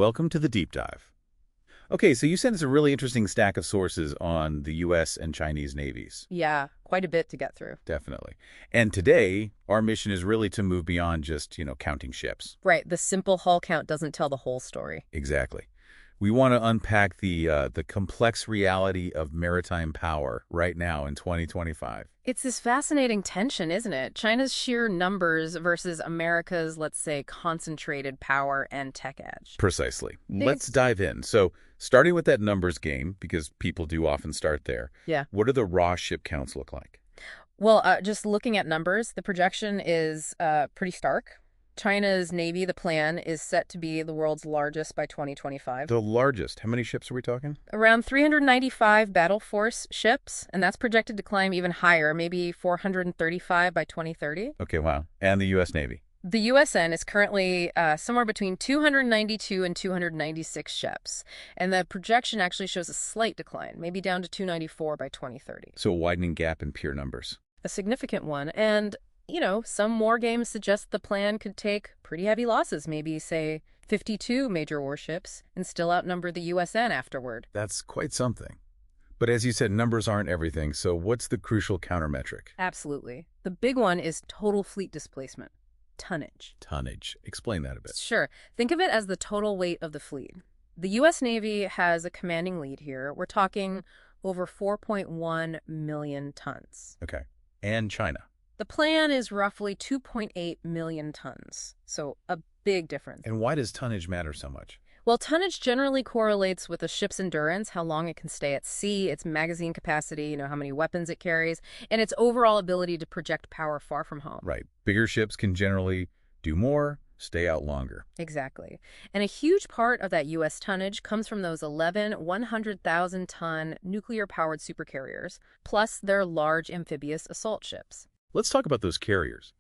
welcome to the deep dive. Okay, so you sent us a really interesting stack of sources on the U.S. and Chinese navies. Yeah, quite a bit to get through. Definitely. And today, our mission is really to move beyond just, counting ships. Right, the simple hull count doesn't tell the whole story. Exactly. We want to unpack the complex reality of maritime power right now in 2025. It's this fascinating tension, isn't it? China's sheer numbers versus America's, let's say, concentrated power and tech edge. Precisely. Let's dive in. So, starting with that numbers game, because people do often start there. Yeah. What do the raw ship counts look like? Well, just looking at numbers, the projection is pretty stark. China's Navy, the plan, is set to be the world's largest by 2025. The largest. How many ships are we talking? Around 395 battle force ships, and that's projected to climb even higher, maybe 435 by 2030. Okay, wow. And the U.S. Navy? The USN is currently somewhere between 292 and 296 ships, and the projection actually shows a slight decline, maybe down to 294 by 2030. So a widening gap in pure numbers. A significant one, and some war games suggest the plan could take pretty heavy losses, maybe, say, 52 major warships, and still outnumber the USN afterward. That's quite something. But as you said, numbers aren't everything, so what's the crucial countermetric? Absolutely. The big one is total fleet displacement, tonnage. Tonnage. Explain that a bit. Sure. Think of it as the total weight of the fleet. The U.S. Navy has a commanding lead here. We're talking over 4.1 million tons. Okay. And China? The plan is roughly 2.8 million tons, so a big difference. And why does tonnage matter so much? Well, tonnage generally correlates with a ship's endurance, how long it can stay at sea, its magazine capacity, how many weapons it carries, and its overall ability to project power far from home. Right. Bigger ships can generally do more, stay out longer. Exactly. And a huge part of that U.S. tonnage comes from those 11 100,000-ton nuclear-powered supercarriers, plus their large amphibious assault ships. Let's talk about those carriers.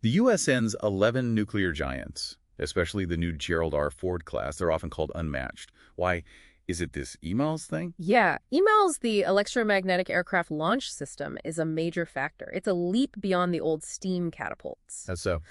The USN's 11 nuclear giants, especially the new Gerald R. Ford class, they're often called unmatched. Why? Is it this EMALS thing? Yeah, EMALS, the Electromagnetic Aircraft Launch System, is a major factor. It's a leap beyond the old steam catapults. That's so.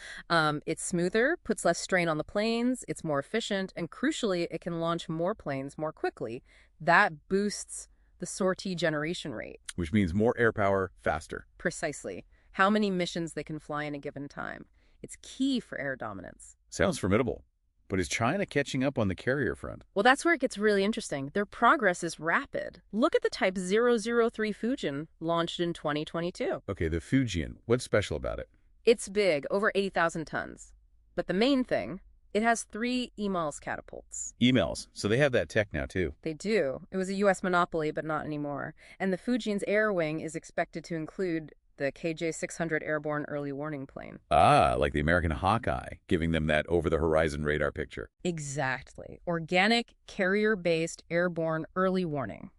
It's smoother, puts less strain on the planes, it's more efficient, and crucially, it can launch more planes more quickly. That boosts the sortie generation rate. Which means more air power, faster. Precisely. How many missions they can fly in a given time. It's key for air dominance. Sounds formidable. But is China catching up on the carrier front? Well, that's where it gets really interesting. Their progress is rapid. Look at the Type 003 Fujian, launched in 2022. Okay, the Fujian. What's special about it? It's big, over 80,000 tons. But the main thing, it has 3 EMALS catapults. EMALS. So they have that tech now, too. They do. It was a U.S. monopoly, but not anymore. And the Fujian's air wing is expected to include the KJ-600 airborne early warning plane. Ah, like the American Hawkeye, giving them that over-the-horizon radar picture. Exactly. Organic, carrier-based airborne early warning.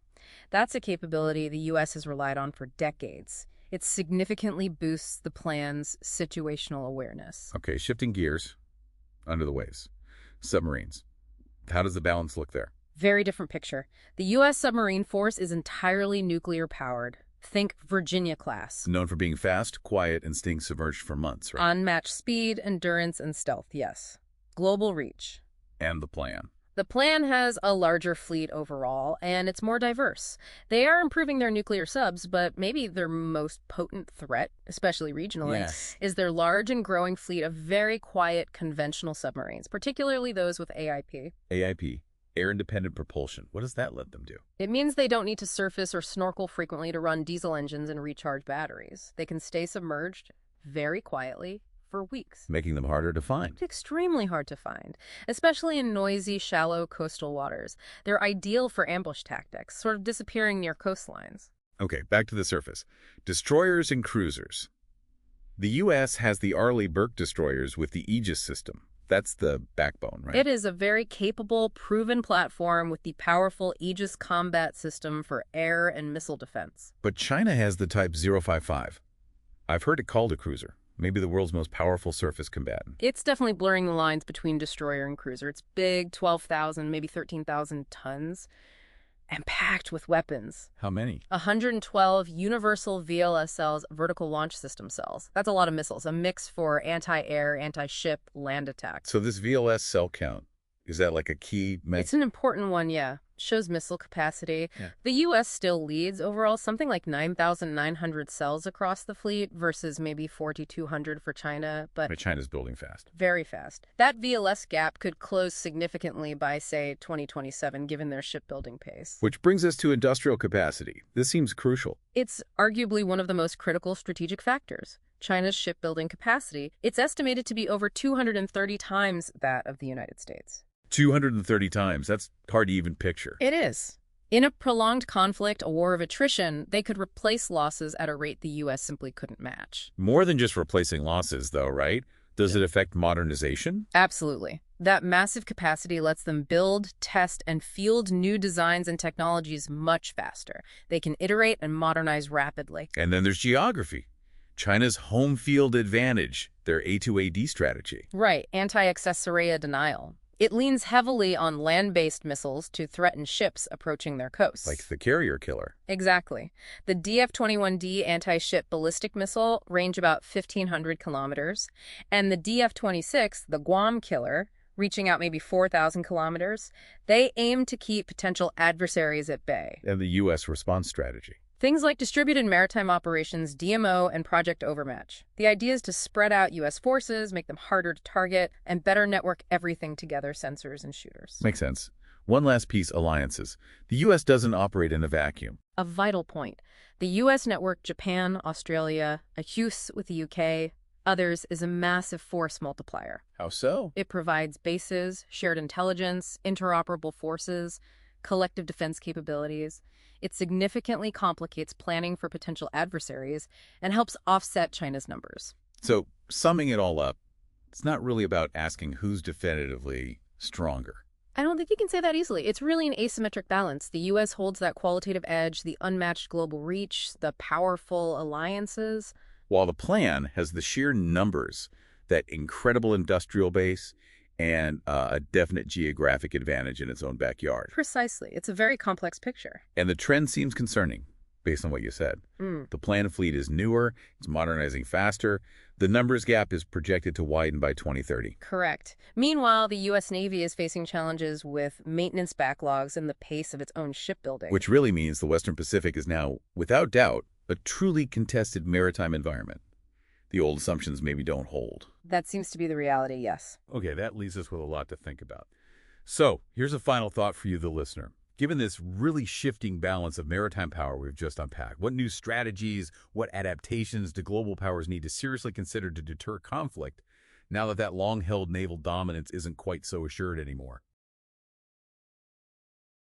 That's a capability the U.S. has relied on for decades. It significantly boosts the plan's situational awareness. Okay, shifting gears. Under the waves. Submarines. How does the balance look there? Very different picture. The U.S. submarine force is entirely nuclear-powered. Think Virginia class. Known for being fast, quiet, and staying submerged for months, right? Unmatched speed, endurance, and stealth, yes. Global reach. And the plan. The plan has a larger fleet overall, and it's more diverse. They are improving their nuclear subs, but maybe their most potent threat, especially regionally, is their large and growing fleet of very quiet conventional submarines, particularly those with AIP. AIP. Air-independent propulsion. What does that let them do? It means they don't need to surface or snorkel frequently to run diesel engines and recharge batteries. They can stay submerged very quietly for weeks. Making them harder to find. It's extremely hard to find, especially in noisy, shallow coastal waters. They're ideal for ambush tactics, sort of disappearing near coastlines. Okay, back to the surface. Destroyers and cruisers. The U.S. has the Arleigh Burke destroyers with the Aegis system. That's the backbone, right? It is a very capable, proven platform with the powerful Aegis combat system for air and missile defense. But China has the Type 055. I've heard it called a cruiser, maybe the world's most powerful surface combatant. It's definitely blurring the lines between destroyer and cruiser. It's big, 12,000, maybe 13,000 tons, and packed with weapons. How many? 112 universal VLSLs, vertical launch system cells. That's a lot of missiles, a mix for anti-air, anti-ship, land attacks. So this VLS cell count, Is that like a key It's an important one, yeah. Shows missile capacity. Yeah. The U.S. still leads overall, something like 9,900 cells across the fleet versus maybe 4,200 for China, but China's building fast. very fast. That VLS gap could close significantly by, say, 2027, given their shipbuilding pace. Which brings us to industrial capacity. This seems crucial. It's arguably one of the most critical strategic factors. China's shipbuilding capacity, it's estimated to be over 230 times that of the United States. 230 times. That's hard to even picture. It is. In a prolonged conflict, a war of attrition, they could replace losses at a rate the U.S. simply couldn't match. More than just replacing losses, though, right? Does it affect modernization? Absolutely. That massive capacity lets them build, test, and field new designs and technologies much faster. They can iterate and modernize rapidly. And then there's geography. China's home field advantage, their A2AD strategy. Right, anti-accessoria denial. It leans heavily on land-based missiles to threaten ships approaching their coasts. Like the carrier killer. Exactly. The DF-21D anti-ship ballistic missile range about 1,500 kilometers, and the DF-26, the Guam killer, reaching out maybe 4,000 kilometers, they aim to keep potential adversaries at bay. And the U.S. response strategy. Things like distributed maritime operations, DMO, and Project Overmatch. The idea is to spread out U.S. forces, make them harder to target, and better network everything together, sensors and shooters. Makes sense. One last piece, alliances. The U.S. doesn't operate in a vacuum. A vital point. The U.S. network Japan, Australia, AUKUS with the U.K., others is a massive force multiplier. How so? It provides bases, shared intelligence, interoperable forces, collective defense capabilities. It significantly complicates planning for potential adversaries and helps offset China's numbers. So, summing it all up, it's not really about asking who's definitively stronger. I don't think you can say that easily. It's really an asymmetric balance. The U.S. holds that qualitative edge, the unmatched global reach, the powerful alliances. While the plan has the sheer numbers, that incredible industrial base, and a definite geographic advantage in its own backyard. Precisely. It's a very complex picture. And the trend seems concerning, based on what you said. The planned fleet is newer, it's modernizing faster. The numbers gap is projected to widen by 2030. Correct. Meanwhile, the U.S. Navy is facing challenges with maintenance backlogs and the pace of its own shipbuilding. Which really means the Western Pacific is now, without doubt, a truly contested maritime environment. The old assumptions maybe don't hold. That seems to be the reality, yes. Okay, that leaves us with a lot to think about. So, here's a final thought for you, the listener. Given this really shifting balance of maritime power we've just unpacked, what new strategies, what adaptations do global powers need to seriously consider to deter conflict now that long-held naval dominance isn't quite so assured anymore?